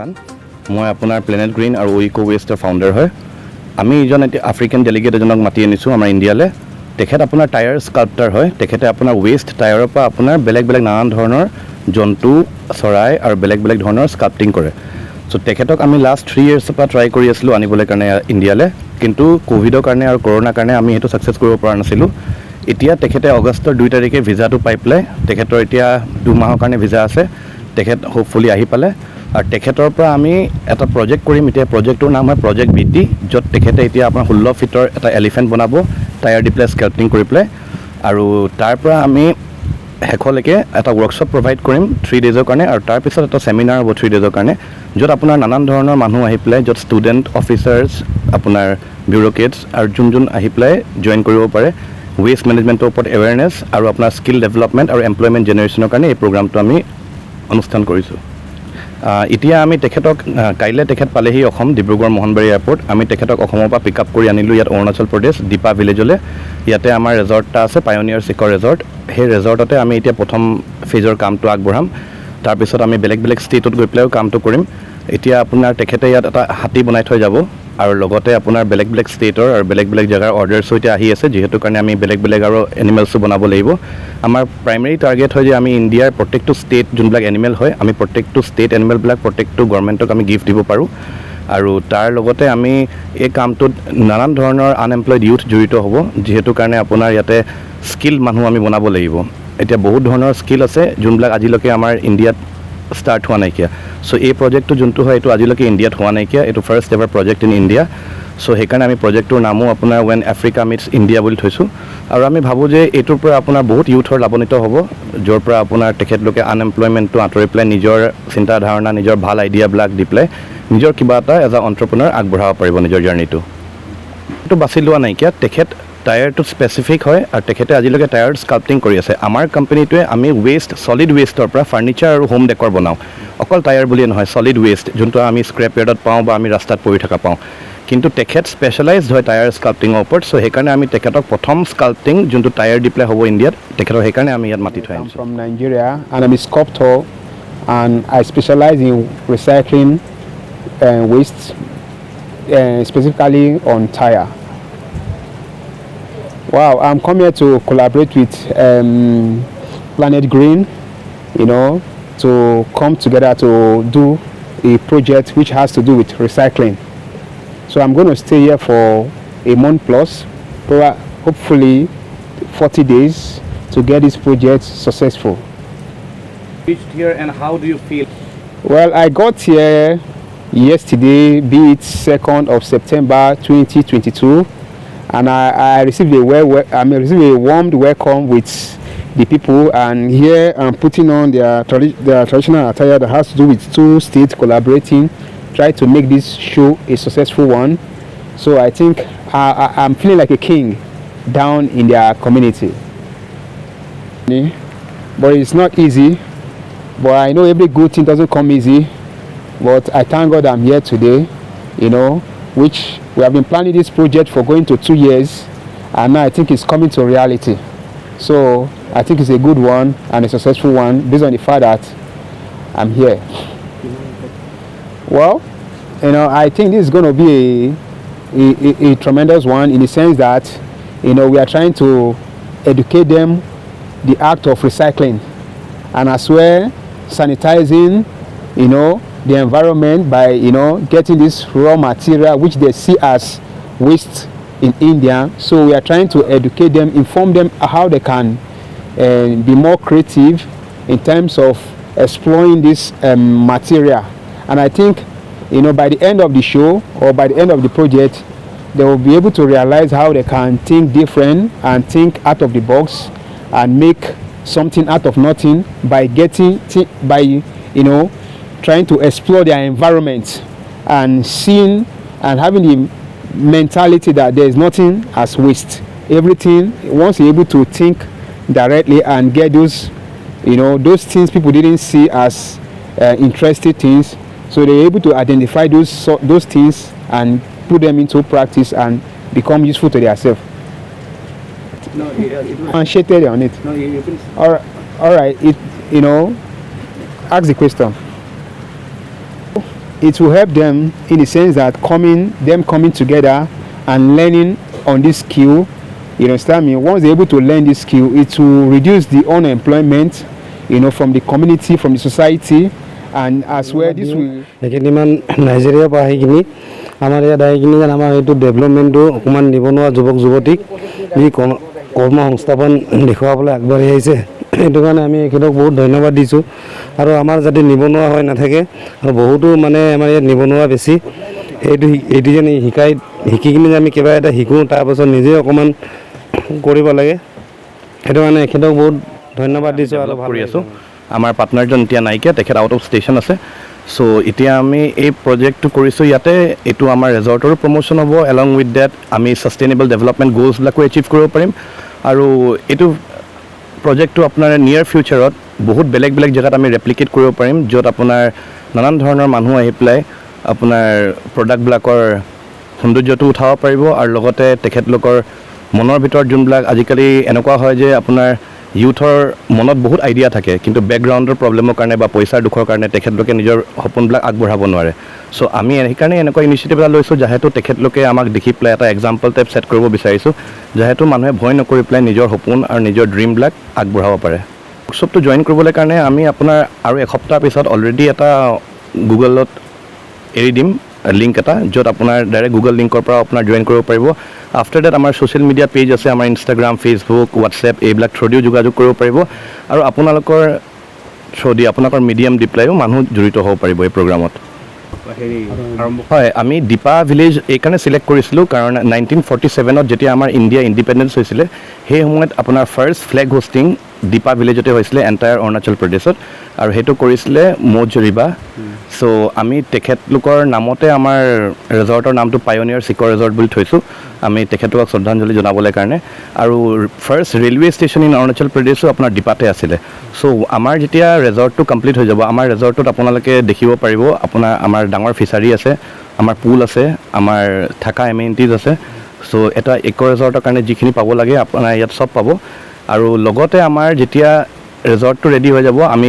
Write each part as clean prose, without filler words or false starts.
খান মই আপোনাৰ planet green আৰু ইকো ৱেষ্টৰ ফাউণ্ডাৰ হয় আমি এজন আফ্ৰিকান ডেলিগেট এজনক মাতি আনিছোঁ আমাৰ ইণ্ডিয়ালৈ তেখেত আপোনাৰ টায়াৰ স্কাল্পটাৰ হয় তেখেতে আপোনাৰ ৱেষ্ট টায়াৰৰ পৰা আপোনাৰ বেলেগ বেলেগ নানান ধৰণৰ জন্তু চৰাই আৰু বেলেগ বেলেগ ধৰণৰ স্কাল্পটিং কৰে চ' তেখেতক আমি লাষ্ট 3 years পৰা ট্ৰাই কৰি আছিলোঁ আনিবলৈ কাৰণে ইণ্ডিয়ালৈ কিন্তু কোভিডৰ কাৰণে আৰু কৰোণাৰ কাৰণে আমি সেইটো ছাকচেছ কৰিব পৰা নাছিলোঁ এতিয়া তেখেতে আগষ্টৰ 2 তাৰিখে ভিজাটো পাই পেলাই তেখেতৰ এতিয়া 2 মাহৰ কাৰণে ভিজা আছে তেখেত হোপফুলি আহি পালে আৰু তেখেতৰ পৰা আমি এটা প্ৰজেক্ট কৰিম এতিয়া প্ৰজেক্টৰ নাম হয় প্ৰজেক্ট বিটি য'ত তেখেতে এতিয়া আপোনাৰ 16 ফিটৰ এটা এলিফেণ্ট বনাব টায়াৰ দি পেলাই স্কাল্পটিং কৰি পেলাই আৰু তাৰ পৰা আমি শেষলৈকে এটা ৱৰ্কশ্বপ প্ৰভাইড কৰিম 3 daysৰ কাৰণে আৰু তাৰপিছত এটা চেমিনাৰ হ'ব 3 daysৰ কাৰণে য'ত আপোনাৰ নানান ধৰণৰ মানুহ আহি পেলাই য'ত ষ্টুডেণ্ট অফিচাৰ্ছ আপোনাৰ বিউৰ'ক্ৰেটছ আৰু যোন আহি পেলাই জইন কৰিব পাৰে ৱেষ্ট মেনেজমেণ্টৰ ওপৰত এৱেৰনেছ আৰু আপোনাৰ স্কিল ডেভেলপমেণ্ট আৰু এমপ্লয়মেণ্ট জেনেৰেশ্যনৰ কাৰণে এই প্ৰগ্ৰামটো আমি অনুষ্ঠান কৰিছোঁ এতিয়া আমি তেখেতক কাইলৈ তেখেত পালেহি অসম ডিব্ৰুগড় মোহনবাৰী এয়াৰপৰ্ট আমি তেখেতক অসমৰ পৰা পিক আপ কৰি আনিলোঁ ইয়াত অৰুণাচল প্ৰদেশ দীপা ভিলেজলৈ ইয়াতে আমাৰ ৰেজৰ্ট এটা আছে পায়নিয়াৰ চিকৰ ৰেজৰ্ট সেই ৰেজৰ্টতে আমি এতিয়া প্ৰথম ফেজৰ কামটো আগবঢ়াম তাৰপিছত আমি বেলেগ বেলেগ ষ্টেটত গৈ পেলাইও কামটো কৰিম এতিয়া আপোনাৰ তেখেতে ইয়াত এটা হাতী বনাই থৈ যাব আৰু লগতে আপোনাৰ বেলেগ বেলেগ ষ্টেটৰ আৰু বেলেগ বেলেগ জেগাৰ অৰ্ডাৰ্ছো এতিয়া আহি আছে যিহেতু কাৰণে আমি বেলেগ বেলেগ আৰু এনিমেলছো বনাব লাগিব আমাৰ প্ৰাইমেৰী টাৰ্গেট হয় যে আমি ইণ্ডিয়াৰ প্ৰত্যেকটো ষ্টেট যোনবিলাক এনিমেল হয় আমি প্ৰত্যেকটো ষ্টেট এনিমেলবিলাক প্ৰত্যেকটো গভৰ্ণমেণ্টক আমি গিফ্ট দিব পাৰোঁ আৰু তাৰ লগতে আমি এই কামটোত নানান ধৰণৰ আনএমপ্লয়ড ইউথ জড়িত হ'ব যিহেতু কাৰণে আপোনাৰ ইয়াতে স্কিল মানুহ আমি বনাব লাগিব এতিয়া বহুত ধৰণৰ স্কিল আছে যোনবিলাক আজিলৈকে আমাৰ ইণ্ডিয়াত ষ্টাৰ্ট হোৱা নাইকিয়া চ' এই প্ৰজেক্টটো যোনটো হয় এইটো আজিলৈকে ইণ্ডিয়াত হোৱা নাইকিয়া এইটো first ever project in India so' সেইকাৰণে আমি প্ৰজেক্টটোৰ নামো আপোনাৰ ৱেন আফ্ৰিকা মিটছ ইণ্ডিয়া বুলি থৈছোঁ আৰু আমি ভাবোঁ যে এইটোৰ পৰা আপোনাৰ বহুত ইউথৰ লাভান্বিত হ'ব য'ৰ পৰা আপোনাৰ তেখেতলোকে আনএমপ্লয়মেণ্টটো আঁতৰি পেলাই নিজৰ চিন্তাধাৰণা নিজৰ ভাল আইডিয়াবিলাক দি পেলাই নিজৰ কিবা এটা এজ আ এণ্টাৰপ্ৰেনাৰ আগবঢ়াব পাৰিব নিজৰ জাৰ্ণিটো এইটো বাছি লোৱা নাইকিয়া তেখেত টায়াৰটো স্পেচিফিক হয় আৰু তেখেতে আজিলৈকে টায়াৰ স্কাল্পটিং কৰি আছে আমাৰ কোম্পানীটোৱে আমি ৱেষ্ট ছলিড ৱেষ্টৰ পৰা ফাৰ্নিচাৰ আৰু হোম ডেকৰ বনাওঁ অকল টায়াৰ বুলিয়ে নহয় ছলিড ৱেষ্ট যোনটো আমি স্ক্ৰেপ ইয়াৰ্ডত পাওঁ বা আমি ৰাস্তাত পৰি থকা পাওঁ কিন্তু তেখেত স্পেচিয়েলাইজড হয় টায়াৰ স্কাল্পটিঙৰ ওপৰত চ' সেইকাৰণে আমি তেখেতক প্ৰথম স্কাল্পটিং যোনটো টায়াৰ দি পেলাই হ'ব ইণ্ডিয়াত তেখেতৰ সেইকাৰণে আমি ইয়াত মাতি থৈ আনিছোঁ from Nigeria and I'm a sculptor and I specialize in recycling waste specifically on tire. Wow, I'm come here to collaborate with Planet Green, you know, to come together to do a project which has to do with recycling. So I'm going to stay here for a month plus, hopefully 40 days to get this project successful. Reached here and how do you feel? Well, I got here yesterday, be it 2nd of September 2022. And I received a warm welcome with the people, and here I'm putting on their traditional attire that has to do with 2 states collaborating, try to make this show a successful one. So I think I'm feeling like a king down in their community. But it's not easy, but I know every good thing doesn't come easy, but I thank God I'm here today, you know, which we have been planning this project for going to 2 years, and now I think it's coming to reality. So I think it's a good one and a successful one based on the fact that I'm here. Well, you know, I think this is going to be a tremendous one in the sense that, you know, we are trying to educate them the act of recycling and as well sanitizing, you know, the environment by, you know, getting this raw material which they see as waste in India. So we are trying to educate them, inform them how they can be more creative in terms of exploring this material. And I think, you know, by the end of the show or by the end of the project, they will be able to realize how they can think different and think out of the box and make something out of nothing by you know, trying to explore their environment and seeing and having the mentality that there is nothing as waste. Everything, once you're able to think directly and get those, you know, those things people didn't see as interesting things, so they're able to identify those things and put them into practice and become useful to themselves. No, it was... Unshated on it. No, you can... All right, you know, ask the question. it will help them in the sense that coming together and learning on this skill. You understand me? Once they're able to learn this skill, it will reduce the unemployment, from the community, from the society, and as well this will. Nigeria pahikini, আমাৰ ইয়াত আহিকিনি যেন আমাৰ এইটো ডেভেলপমেণ্টটো অকণমান নিবনুৱা যুৱক যুৱতীক যি কৰ্ম সংস্থাপন দেখুৱাবলৈ আগবাঢ়ি আহিছে সেইটো কাৰণে আমি এখেতক বহুত ধন্যবাদ দিছোঁ আৰু আমাৰ যাতে নিবনুৱা হৈ নাথাকে আৰু বহুতো মানে আমাৰ ইয়াত নিবনুৱা বেছি এইটো যেন শিকিকিনি যে আমি কিবা এটা শিকোঁ তাৰপাছত নিজে অকণমান কৰিব লাগে সেইটো কাৰণে এখেতক বহুত ধন্যবাদ দিছোঁ আৰু ভাল কৰি আছোঁ আমাৰ পাৰ্টনাৰজন এতিয়া নাইকিয়া তেখেত আউট অফ ষ্টেচন আছে সো এতিয়া আমি এই প্ৰজেক্টটো কৰিছোঁ ইয়াতে এইটো আমাৰ ৰিজৰ্টৰো প্ৰমোশ্যন হ'ব এলং উইথ ডেট আমি ছাষ্টেইনেবল ডেভেলপমেণ্ট গ'লছবিলাকো এচিভ কৰিব পাৰিম আৰু এইটো প্ৰজেক্টটো আপোনাৰ নিয়াৰ ফিউচাৰত বহুত বেলেগ বেলেগ জেগাত আমি ৰেপ্লিকেট কৰিব পাৰিম য'ত আপোনাৰ নানান ধৰণৰ মানুহ আহি পেলাই আপোনাৰ প্ৰডাক্টবিলাকৰ সৌন্দৰ্যটো উঠাব পাৰিব আৰু লগতে তেখেতলোকৰ মনৰ ভিতৰত যোনবিলাক আজিকালি এনেকুৱা হয় যে আপোনাৰ ইউথৰ মনত বহুত আইডিয়া থাকে কিন্তু বেকগ্ৰাউণ্ডৰ প্ৰব্লেমৰ কাৰণে বা পইচাৰ দুখৰ কাৰণে তেখেতলোকে নিজৰ সপোনবিলাক আগবঢ়াব নোৱাৰে চ' আমি সেইকাৰণে এনেকুৱা ইনিচিয়েটিভ এটা লৈছোঁ যিহেতু তেখেতলোকে আমাক দেখি পেলাই এটা এক্সাম্পল টাইপ ছেট কৰিব বিচাৰিছোঁ যিহেতু মানুহে ভয় নকৰি পেলাই নিজৰ সপোন আৰু নিজৰ ড্ৰিমবিলাক আগবঢ়াব পাৰে ৱৰ্কশ্বপটো জইন কৰিবলৈ কাৰণে আমি আপোনাৰ আৰু এসপ্তাহ পিছত অলৰেডি এটা গুগলত এৰি দিম লিংক এটা য'ত আপোনাৰ ডাইৰেক্ট গুগল লিংকৰ পৰা আপোনাৰ জইন কৰিব পাৰিব আফটাৰ ডেট আমাৰ ছ'চিয়েল মিডিয়া পেজ আছে আমাৰ ইনষ্টাগ্ৰাম ফেচবুক হোৱাটছএপ এইবিলাক থ্ৰুদিও যোগাযোগ কৰিব পাৰিব আৰু আপোনালোকৰ থ্ৰুদি আপোনালোকৰ মিডিয়াম দি পেলাইও মানুহ জড়িত হ'ব পাৰিব এই প্ৰগ্ৰামত হয় আমি দীপা ভিলেজ এইকাৰণে চিলেক্ট কৰিছিলোঁ কাৰণ 1947ত যেতিয়া আমাৰ ইণ্ডিয়া ইণ্ডিপেণ্ডেঞ্চ হৈছিলে সেই সময়ত আপোনাৰ ফাৰ্ষ্ট ফ্লেগ হোষ্টিং দীপা ভিলেজতে হৈছিলে এণ্টায়াৰ অৰুণাচল প্ৰদেশত আৰু সেইটো কৰিছিলে মৌজৰিবা চ' আমি তেখেতলোকৰ নামতে আমাৰ ৰিজৰ্টৰ নামটো পায়নিয়াৰ চিকৰ ৰিজৰ্ট বুলি থৈছোঁ আমি তেখেতলোকক শ্ৰদ্ধাঞ্জলি জনাবলৈ কাৰণে আৰু first railway station in Arunachal প্ৰদেশো আপোনাৰ দীপাতে আছিলে চ' আমাৰ যেতিয়া ৰিজৰ্টটো কমপ্লিট হৈ যাব আমাৰ ৰিজৰ্টটোত আপোনালোকে দেখিব পাৰিব আমাৰ ডাঙৰ ফিচাৰী আছে আমাৰ পুল আছে আমাৰ থকা এমেনিটিজ আছে চ' এটা ইক' ৰিজৰ্টৰ কাৰণে যিখিনি পাব লাগে আপোনাৰ ইয়াত চব পাব আৰু লগতে আমাৰ যেতিয়া ৰিজৰ্টটো ৰেডি হৈ যাব আমি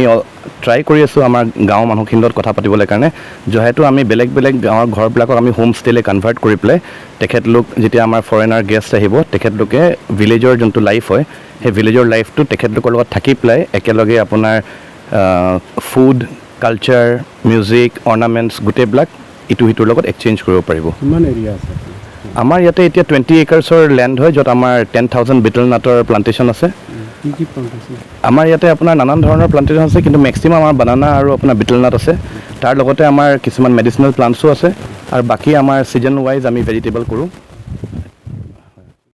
ট্ৰাই কৰি আছোঁ আমাৰ গাঁৱৰ মানুহখিনিৰ লগত কথা পাতিবলৈ কাৰণে যিহেতু আমি বেলেগ বেলেগ গাঁৱৰ ঘৰবিলাকক আমি হোম ষ্টেলৈ কনভাৰ্ট কৰি পেলাই তেখেতলোক যেতিয়া আমাৰ ফৰেনাৰ গেষ্ট আহিব তেখেতলোকে ভিলেজৰ যোনটো লাইফ হয় সেই ভিলেজৰ লাইফটো তেখেতলোকৰ লগত থাকি পেলাই একেলগে আপোনাৰ ফুড কালচাৰ মিউজিক অৰ্নামেণ্টছ গোটেইবিলাক ইটো সিটোৰ লগত এক্সচেঞ্জ কৰিব পাৰিব কিমান এৰিয়া আছে আমাৰ ইয়াতে এতিয়া 20 একাৰ্ছৰ লেণ্ড হয় য'ত আমাৰ 10,000 বিটল নাটৰ প্লাণ্টেশ্যন আছে আমাৰ ইয়াতে আপোনাৰ নানান ধৰণৰ প্লাণ্টেশ্যন আছে কিন্তু মেক্সিমাম আমাৰ বানানা আৰু আপোনাৰ বিটল নাট আছে তাৰ লগতে আমাৰ কিছুমান মেডিচিনেল প্লাণ্টছো আছে আৰু বাকী আমাৰ ছিজন ৱাইজ আমি ভেজিটেবল কৰোঁ